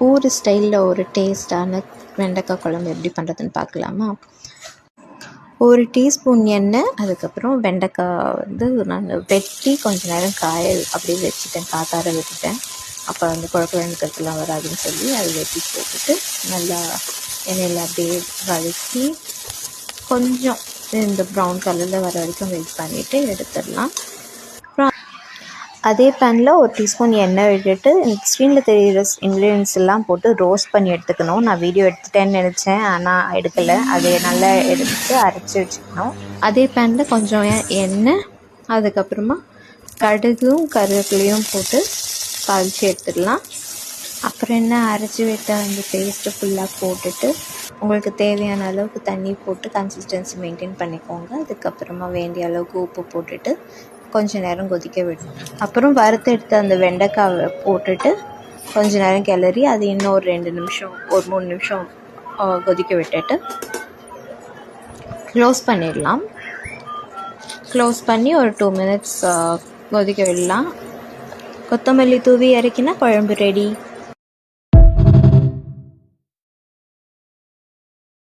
ஊர் ஸ்டைலில் ஒரு டேஸ்டான வெண்டைக்காய் குழம்பு எப்படி பண்ணுறதுன்னு பார்க்கலாமா? ஒரு டீஸ்பூன் எண்ணெய், அதுக்கப்புறம் வெண்டைக்காய் நான் வெட்டி கொஞ்சம் நேரம் காயல் அப்படியே வச்சுட்டேன், காத்தார விட்டுட்டேன். அப்போ குழம்புலாம் வராதுன்னு சொல்லி அதை வெட்டி போட்டுட்டு நல்லா எண்ணெயில் அப்படியே வதக்கி கொஞ்சம் இந்த ப்ரௌன் கலரில் வர வரைக்கும் வெயிட் பண்ணிவிட்டு எடுத்துடலாம். அப்புறம் அதே பேனில் ஒரு டீஸ்பூன் எண்ணெய் விட்டுட்டு ஸ்க்ரீனில் தெரிகிற இன்க்ரீடியன்ஸ் எல்லாம் போட்டு ரோஸ்ட் பண்ணி எடுத்துக்கணும். நான் வீடியோ எடுத்துட்டேன்னு நினச்சேன், ஆனால் எடுக்கலை. அதை நல்லா எடுத்து அரைச்சி வச்சுக்கணும். அதே பேனில் கொஞ்சம் எண்ணெய், அதுக்கப்புறமா கடுகும் கருவேப்பிலையும் போட்டு தாளித்து எடுத்துடலாம். அப்புறம் என்ன, அரைச்சி விட்ட அந்த பேஸ்ட்டு ஃபுல்லாக போட்டுட்டு உங்களுக்கு தேவையான அளவுக்கு தண்ணி போட்டு கன்சிஸ்டன்சி மெயின்டைன் பண்ணிக்கோங்க. அதுக்கப்புறமா வேண்டிய அளவுக்கு உப்பு போட்டுட்டு கொஞ்சம் நேரம் கொதிக்க விடும். அப்புறம் வறுத்து எடுத்து அந்த வெண்டைக்காவை போட்டுட்டு கொஞ்சம் நேரம் கிளறி அது இன்னும் ஒரு 2 நிமிஷம், ஒரு 3 நிமிஷம் கொதிக்க விட்டுட்டு க்ளோஸ் பண்ணிடலாம். க்ளோஸ் பண்ணி ஒரு 2 மினிட்ஸ் கொதிக்க விடலாம். கொத்தமல்லி தூவி இறக்கினா குழம்பு ரெடி.